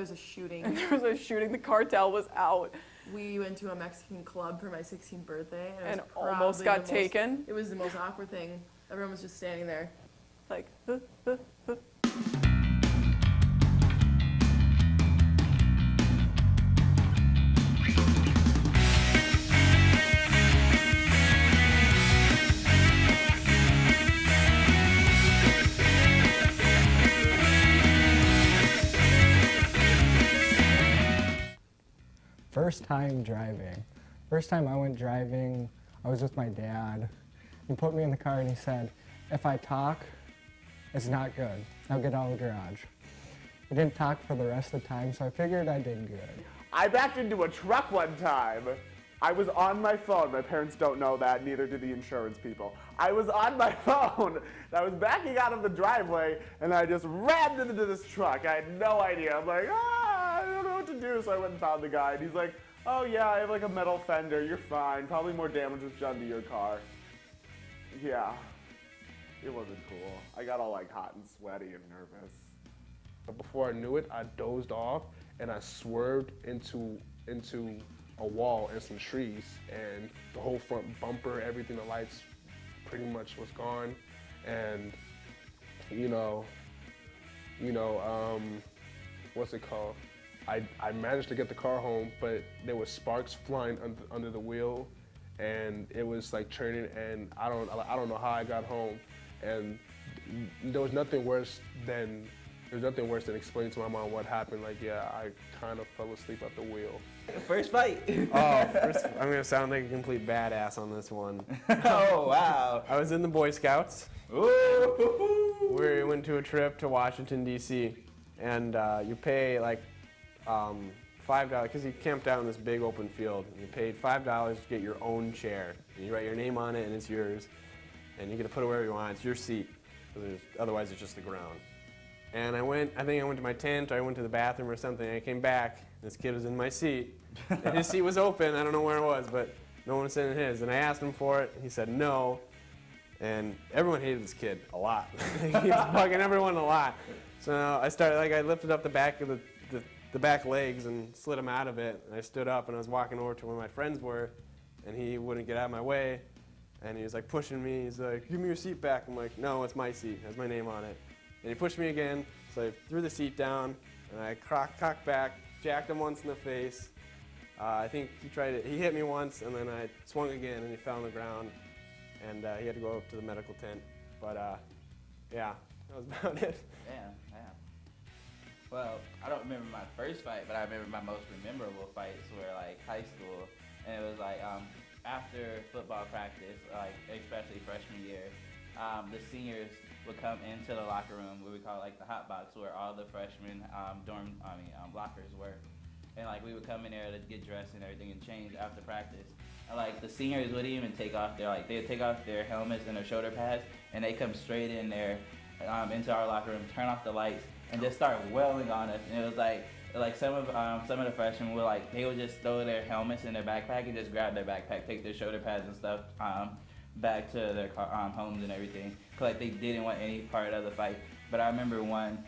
There's a shooting. And there was a shooting. The cartel was out. We went to a Mexican club for my 16th birthday. And almost got taken. It was the most awkward thing. Everyone was just standing there. Like, First time driving. First time I went driving, I was with my dad. He put me in the car and he said, if I talk, it's not good. Now get out of the garage. He didn't talk for the rest of the time, so I figured I did good. I backed into a truck one time. I was on my phone. My parents don't know that, neither do the insurance people. I was on my phone. I was backing out of the driveway, and I just rammed into this truck. I had no idea. I'm like, I don't know what to do. So I went and found the guy, and he's like, oh yeah, I have like a metal fender. You're fine. Probably more damage was done to your car. Yeah, it wasn't cool. I got all like hot and sweaty and nervous. But before I knew it, I dozed off, and I swerved into a wall and some trees, and the whole front bumper, everything, the lights pretty much was gone. And what's it called? I managed to get the car home, but there was sparks flying under the wheel, and it was like churning, and I don't know how I got home. And there was nothing worse than explaining to my mom what happened. Like, yeah, I kind of fell asleep at the wheel. First fight. I'm gonna sound like a complete badass on this one. Oh, wow. I was in the Boy Scouts. Ooh. We went to a trip to Washington, D.C., and you pay like $5, because you camped out in this big open field. And you paid $5 to get your own chair. And you write your name on it, and it's yours. And you get to put it wherever you want. It's your seat. Otherwise, it's just the ground. And I think I went to my tent, or I went to the bathroom or something, and I came back, and this kid was in my seat. And his seat was open. I don't know where it was, but no one was sitting in his. And I asked him for it, and he said no. And everyone hated this kid a lot. He was bugging everyone a lot. So I lifted up the back of the back legs and slid him out of it. And I stood up, and I was walking over to where my friends were, and he wouldn't get out of my way. And he was like pushing me. He's like, give me your seat back. I'm like, no, it's my seat. It has my name on it. And he pushed me again, so I threw the seat down, and I cocked back, jacked him once in the face. I think he hit me once, and then I swung again, and he fell on the ground, and he had to go up to the medical tent. But yeah, that was about it. Damn. Well, I don't remember my first fight, but I remember my most memorable fights were like high school, and it was like after football practice, like especially freshman year, the seniors would come into the locker room, what we call like the hot box, where all the freshmen lockers were. And like we would come in there to get dressed and everything and change after practice. And like the seniors wouldn't even take off they'd take off their helmets and their shoulder pads, and they come straight in there into our locker room, turn off the lights, and just start wailing on us. And it was like some of the freshmen would they would just throw their helmets in their backpack and just grab their backpack, take their shoulder pads and stuff back to their homes and everything, cause they didn't want any part of the fight. But I remember one,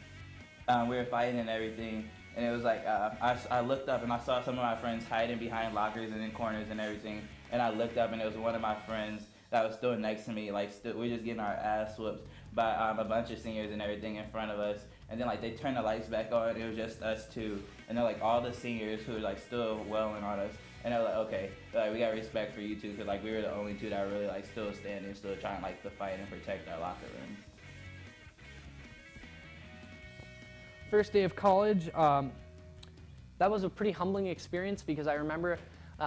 we were fighting and everything, and it was I looked up and I saw some of my friends hiding behind lockers and in corners and everything, and I looked up and it was one of my friends that was still next to me, we were just getting our ass whooped by a bunch of seniors and everything in front of us. And then they turned the lights back on, it was just us two, and they're all the seniors who were still wailing on us. And they're okay, we got respect for you two, because we were the only two that were really still standing, still trying to fight and protect our locker room. First day of college, that was a pretty humbling experience, because I remember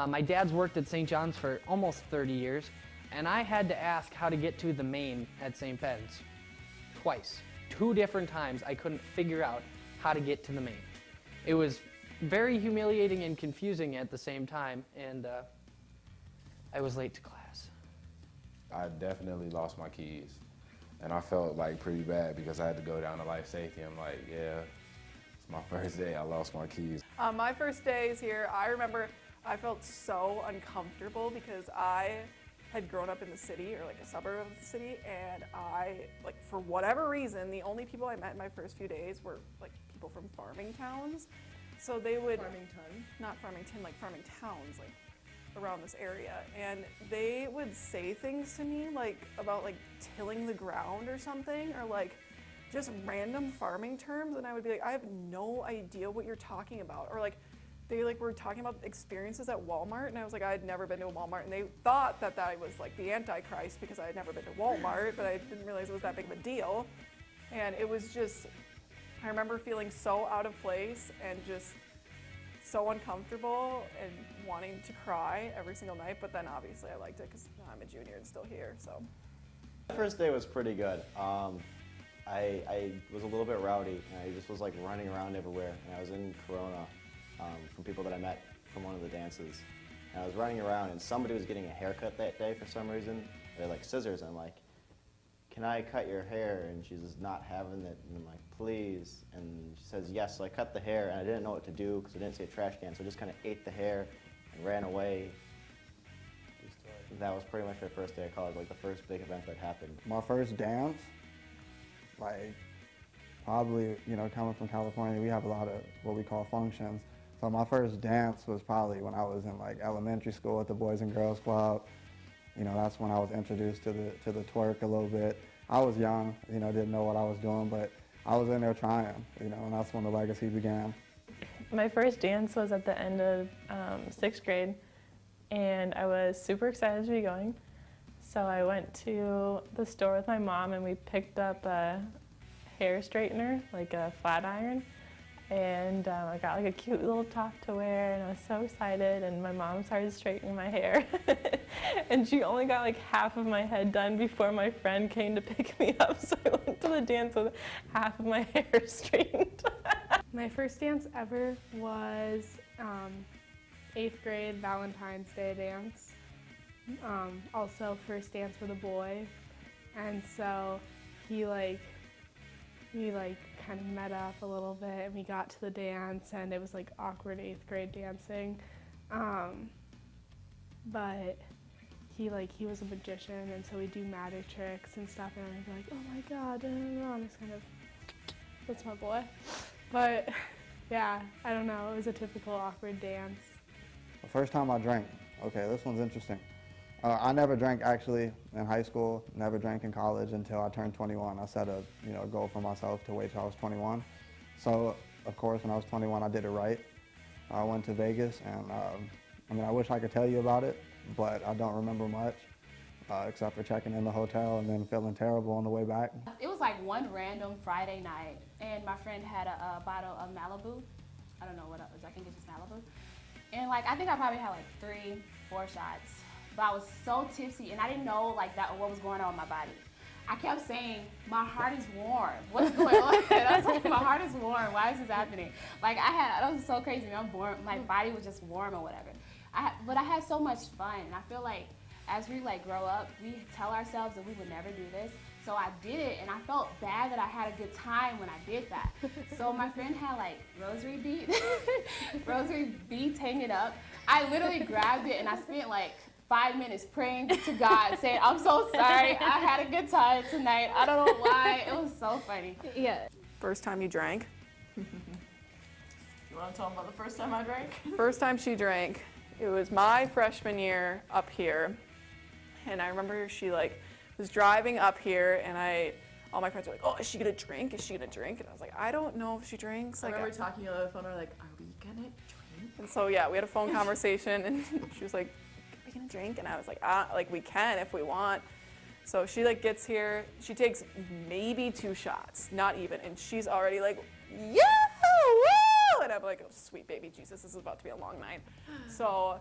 my dad's worked at St. John's for almost 30 years, and I had to ask how to get to the main at St. Ben's twice. 2 different times I couldn't figure out how to get to the main. It was very humiliating and confusing at the same time, and I was late to class. I definitely lost my keys, and I felt pretty bad because I had to go down to life safety. I'm like, yeah, it's my first day, I lost my keys. My first days here, I remember I felt so uncomfortable because I had grown up in the city, or a suburb of the city, and I, for whatever reason, the only people I met in my first few days were people people from farming towns. So they would, Farmington. not Farmington, like farming towns, like around this area. And they would say things to me like about like tilling the ground or something, or like just random farming terms. And I would be like, I have no idea what you're talking about. Or like, they like were talking about experiences at Walmart, and I was like, I had never been to a Walmart, and they thought that I was like the Antichrist because I had never been to Walmart, but I didn't realize it was that big of a deal. And it was just, I remember feeling so out of place and just so uncomfortable and wanting to cry every single night, but then obviously I liked it because I'm a junior and still here, so. The first day was pretty good. I was a little bit rowdy, and I just was like running around everywhere, and I was in Corona. From people that I met from one of the dances. And I was running around and somebody was getting a haircut that day for some reason. They're like scissors, and I'm like, can I cut your hair? And she's just not having it, and I'm like, please. And she says yes, so I cut the hair, and I didn't know what to do because I didn't see a trash can, so I just kind of ate the hair and ran away. That was pretty much my first day of college, like the first big event that happened. My first dance, like probably, you know, coming from California, we have a lot of what we call functions. So my first dance was probably when I was in like elementary school at the Boys and Girls Club. You know, that's when I was introduced to the twerk a little bit. I was young, you know, didn't know what I was doing, but I was in there trying, you know, and that's when the legacy began. My first dance was at the end of 6th grade, and I was super excited to be going. So I went to the store with my mom, and we picked up a hair straightener, like a flat iron. And I got like a cute little top to wear, and I was so excited, and my mom started straightening my hair. And she only got like half of my head done before my friend came to pick me up, so I went to the dance with half of my hair straightened. My first dance ever was 8th grade Valentine's Day dance. Also first dance with a boy, and so we kind of met up a little bit, and we got to the dance, and it was like awkward 8th grade dancing. But he was a magician, and so we do magic tricks and stuff, and I'd be like, oh my God, and it's kind of, that's my boy. But yeah, I don't know, it was a typical awkward dance. The first time I drank, okay, this one's interesting. I never drank actually in high school, never drank in college until I turned 21. I set a goal for myself to wait till I was 21. So of course when I was 21 I did it right. I went to Vegas, and I wish I could tell you about it, but I don't remember much except for checking in the hotel and then feeling terrible on the way back. It was like one random Friday night, and my friend had a bottle of Malibu. I don't know what it was, I think it's just Malibu. And like I think I probably had like 3, 4 shots. But I was so tipsy, and I didn't know like what was going on in my body. I kept saying, my heart is warm. What's going on? I was like, my heart is warm. Why is this happening? Like that was so crazy. My body was just warm or whatever. But I had so much fun, and I feel like as we like grow up, we tell ourselves that we would never do this. So I did it, and I felt bad that I had a good time when I did that. So my friend had like rosary beads hanging up. I literally grabbed it, and I spent like 5 minutes praying to God, saying, I'm so sorry, I had a good time tonight. I don't know why. It was so funny. Yeah. First time you drank? You want to tell them about the first time I drank? First time she drank, it was my freshman year up here. And I remember she like was driving up here, and all my friends were like, oh, is she gonna drink? Is she gonna drink? And I was like, I don't know if she drinks. I remember talking on the phone, we were like, are we gonna drink? And so yeah, we had a phone conversation, and she was like, are we gonna drink? And I was like, we can if we want. So she like gets here, she takes maybe 2 shots, not even, and she's already like, yeah, woo! And I'm like, oh sweet baby Jesus, this is about to be a long night. So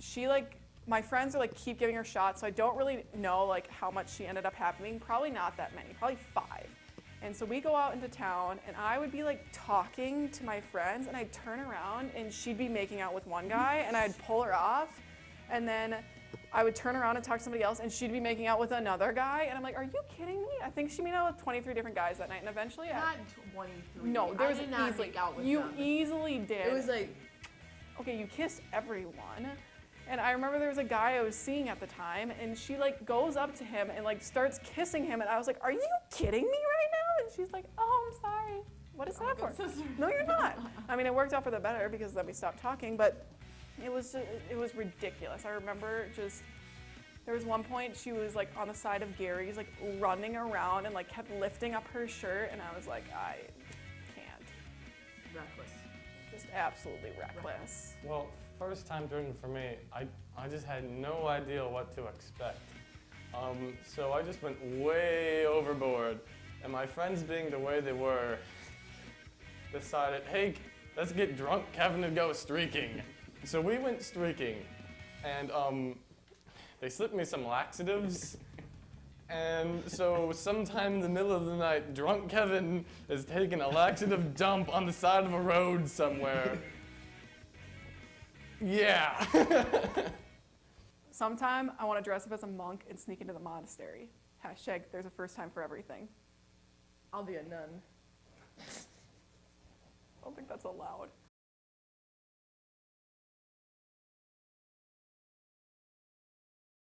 she like, my friends are like keep giving her shots, so I don't really know like how much she ended up having, probably not that many, probably 5. And so we go out into town, and I would be like talking to my friends, and I'd turn around and she'd be making out with one guy, and I'd pull her off, and then I would turn around and talk to somebody else, and she'd be making out with another guy, and I'm like, are you kidding me? I think she made out with 23 different guys that night, and eventually Not 23. No, there was I did not easily, make out with you them. easily did. It was like, okay, you kissed everyone. And I remember there was a guy I was seeing at the time, and she like goes up to him and like starts kissing him, and I was like, are you kidding me right now? And she's like, oh, I'm sorry. What is I'm a that good for? sister. No, you're not. I mean, it worked out for the better because then we stopped talking, but it was ridiculous. I remember just, there was one point she was like on the side of Gary's, like running around and like kept lifting up her shirt, and I was like, I can't. Reckless. Just absolutely reckless. Well, first time drinking for me, I just had no idea what to expect. So I just went way overboard, and my friends being the way they were, decided, hey, let's get drunk, Kevin, and go streaking. So we went streaking, and they slipped me some laxatives, and so sometime in the middle of the night, drunk Kevin is taking a laxative dump on the side of a road somewhere. Yeah. Sometime I want to dress up as a monk and sneak into the monastery. Hashtag there's a first time for everything. I'll be a nun. I don't think that's allowed.